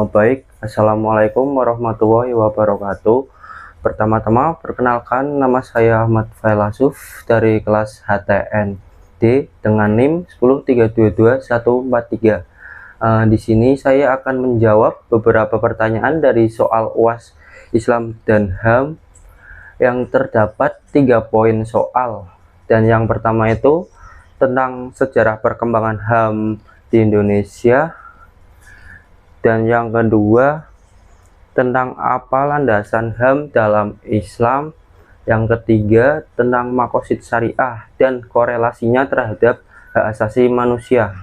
Baik, Assalamualaikum warahmatullahi wabarakatuh. Pertama-tama, perkenalkan nama saya Ahmad Failasuf dari kelas HTND dengan NIM 10322-143. Di sini saya akan menjawab beberapa pertanyaan dari soal UAS Islam dan HAM yang terdapat 3 poin soal. Dan yang pertama itu tentang sejarah perkembangan HAM di Indonesia. Dan yang kedua tentang apa landasan HAM dalam Islam. Yang ketiga tentang makosid syariah dan korelasinya terhadap hak asasi manusia.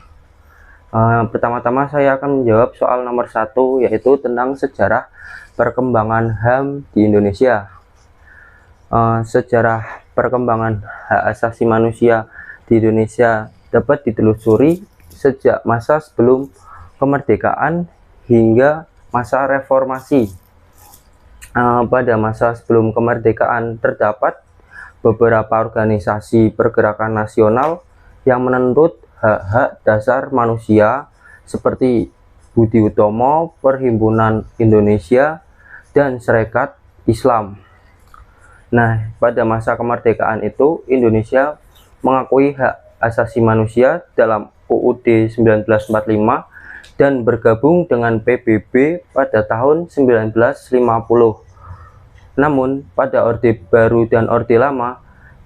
Pertama-tama saya akan menjawab soal nomor 1, yaitu tentang sejarah perkembangan HAM di Indonesia. Sejarah perkembangan hak asasi manusia di Indonesia dapat ditelusuri sejak masa sebelum kemerdekaan hingga masa reformasi. Pada masa sebelum kemerdekaan terdapat beberapa organisasi pergerakan nasional yang menuntut hak-hak dasar manusia seperti Budi Utomo, Perhimpunan Indonesia, dan Serikat Islam. Nah, pada masa kemerdekaan itu Indonesia mengakui hak asasi manusia dalam UUD 1945 dan bergabung dengan PBB pada tahun 1950. Namun, pada Orde Baru dan Orde Lama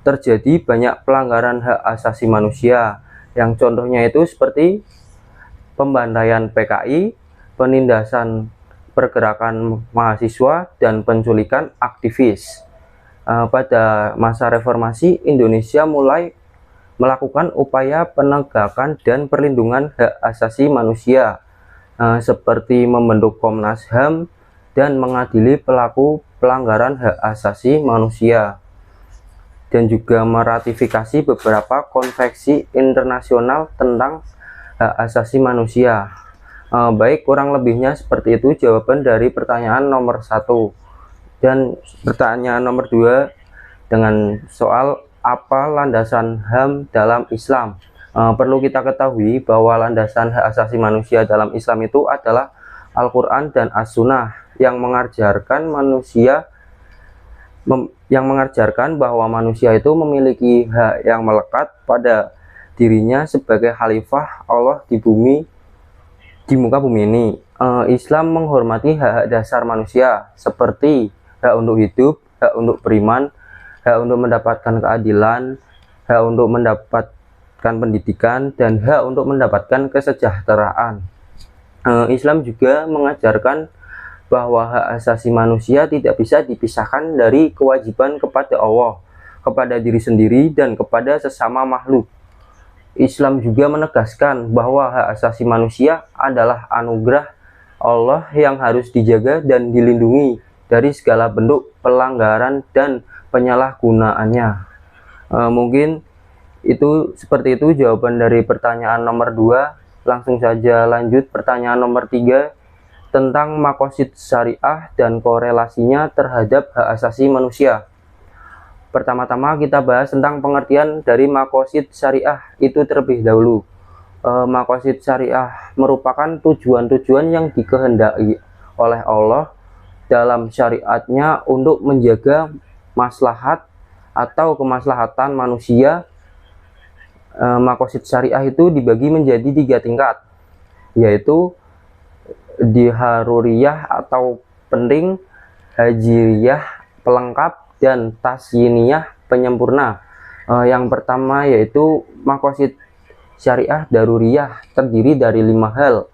terjadi banyak pelanggaran hak asasi manusia, yang contohnya itu seperti pembantaian PKI, penindasan pergerakan mahasiswa, dan penculikan aktivis. Pada masa reformasi, Indonesia mulai melakukan upaya penegakan dan perlindungan hak asasi manusia, seperti membentuk Komnas HAM dan mengadili pelaku pelanggaran hak asasi manusia, dan juga meratifikasi beberapa konvensi internasional tentang hak asasi manusia. Baik, kurang lebihnya seperti itu jawaban dari pertanyaan nomor 1. Dan pertanyaan nomor 2 dengan soal apa landasan HAM dalam Islam. Perlu kita ketahui bahwa landasan hak asasi manusia dalam Islam itu adalah Al-Quran dan As-Sunnah yang mengajarkan bahwa manusia itu memiliki hak yang melekat pada dirinya sebagai khalifah Allah di muka bumi ini. Islam menghormati hak-hak dasar manusia seperti hak untuk hidup, hak untuk beriman, hak untuk mendapatkan keadilan, hak untuk mendapatkan pendidikan, dan hak untuk mendapatkan kesejahteraan. Islam juga mengajarkan bahwa hak asasi manusia tidak bisa dipisahkan dari kewajiban kepada Allah, kepada diri sendiri, dan kepada sesama makhluk. Islam juga menegaskan bahwa hak asasi manusia adalah anugerah Allah yang harus dijaga dan dilindungi dari segala bentuk pelanggaran dan penyalahgunaannya. Mungkin itu seperti itu jawaban dari pertanyaan nomor 2. Langsung saja lanjut pertanyaan nomor 3 tentang makosid syariah dan korelasinya terhadap hak asasi manusia. Pertama-tama kita bahas tentang pengertian dari makosid syariah itu terlebih dahulu. Makosid syariah merupakan tujuan-tujuan yang dikehendaki oleh Allah dalam syariatnya untuk menjaga maslahat atau kemaslahatan manusia. Makosid syariah itu dibagi menjadi 3 tingkat, yaitu diharuriyah atau penting, hajiriyah pelengkap, dan tasyiniyah penyempurna. Yang pertama yaitu makosid syariah daruriyah terdiri dari 5 hal,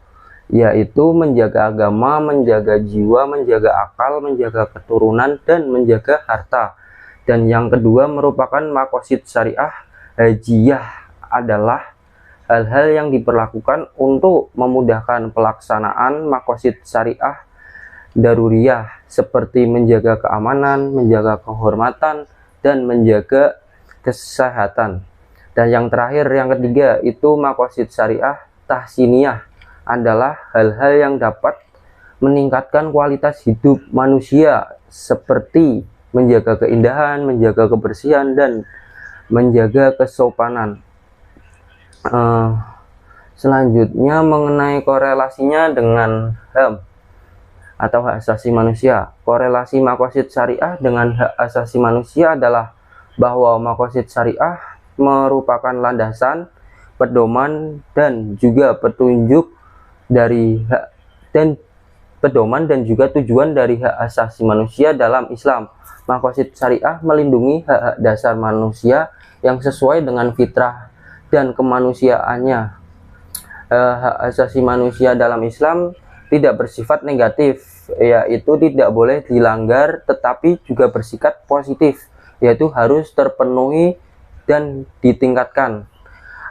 yaitu menjaga agama, menjaga jiwa, menjaga akal, menjaga keturunan, dan menjaga harta. Dan yang kedua merupakan makosid syariah hajiyah, adalah hal-hal yang diperlakukan untuk memudahkan pelaksanaan makosid syariah daruriyah, seperti menjaga keamanan, menjaga kehormatan, dan menjaga kesehatan. Dan yang terakhir, yang ketiga, itu makosid syariah tahsiniyah, adalah hal-hal yang dapat meningkatkan kualitas hidup manusia, seperti menjaga keindahan, menjaga kebersihan, dan menjaga kesopanan. Selanjutnya mengenai korelasinya dengan HAM atau hak asasi manusia. Korelasi maqasid syariah dengan hak asasi manusia adalah bahwa maqasid syariah merupakan landasan, pedoman dan juga petunjuk dari hak dan juga tujuan dari hak asasi manusia dalam Islam. Maqasid syariah melindungi hak-hak dasar manusia yang sesuai dengan fitrah dan kemanusiaannya. Hak asasi manusia dalam Islam tidak bersifat negatif, yaitu tidak boleh dilanggar, tetapi juga bersikap positif, yaitu harus terpenuhi dan ditingkatkan.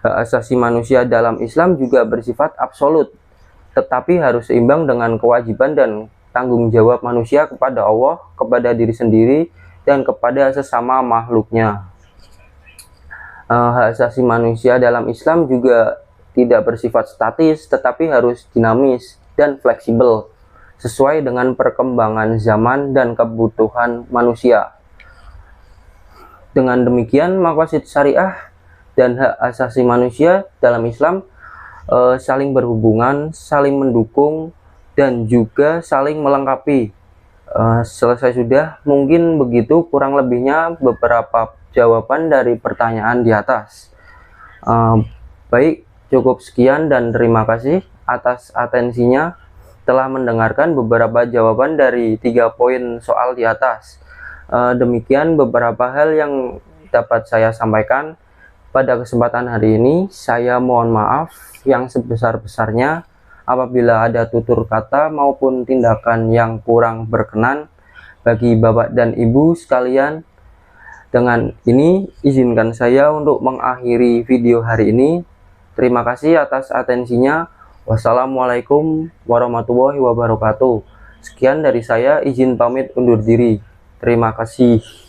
Hak asasi manusia dalam Islam juga bersifat absolut, tetapi harus seimbang dengan kewajiban dan tanggung jawab manusia kepada Allah, kepada diri sendiri, dan kepada sesama makhluknya. Hak asasi manusia dalam Islam juga tidak bersifat statis, tetapi harus dinamis dan fleksibel, sesuai dengan perkembangan zaman dan kebutuhan manusia. Dengan demikian, maqasid syariah dan hak asasi manusia dalam Islam saling berhubungan, saling mendukung, dan juga saling melengkapi. Selesai sudah, mungkin begitu kurang lebihnya beberapa jawaban dari pertanyaan di atas. Baik, cukup sekian dan terima kasih atas atensinya telah mendengarkan beberapa jawaban dari 3 poin soal di atas. Demikian beberapa hal yang dapat saya sampaikan pada kesempatan hari ini. Saya mohon maaf yang sebesar-besarnya apabila ada tutur kata maupun tindakan yang kurang berkenan bagi Bapak dan Ibu sekalian. Dengan ini izinkan saya untuk mengakhiri video hari ini. Terima kasih atas atensinya. Wassalamualaikum warahmatullahi wabarakatuh. Sekian dari saya, izin pamit undur diri. Terima kasih.